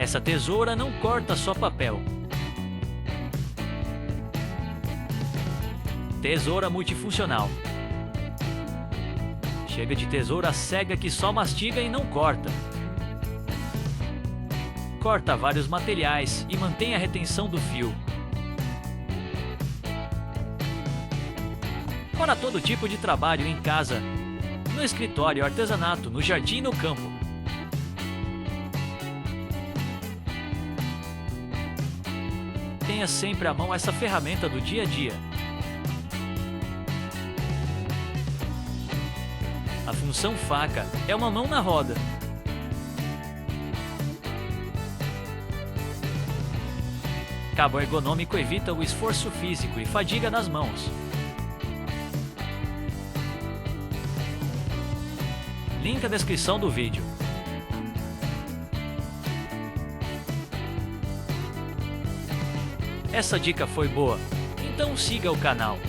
Essa tesoura não corta só papel. Tesoura multifuncional. Chega de tesoura cega que só mastiga e não corta. Corta vários materiais e mantém a retenção do fio. Para todo tipo de trabalho em casa, no escritório, artesanato, no jardim e no campo. Tenha sempre à mão essa ferramenta do dia a dia. A função faca é uma mão na roda. Cabo ergonômico evita o esforço físico e fadiga nas mãos. Link na descrição do vídeo. Essa dica foi boa? Então siga o canal.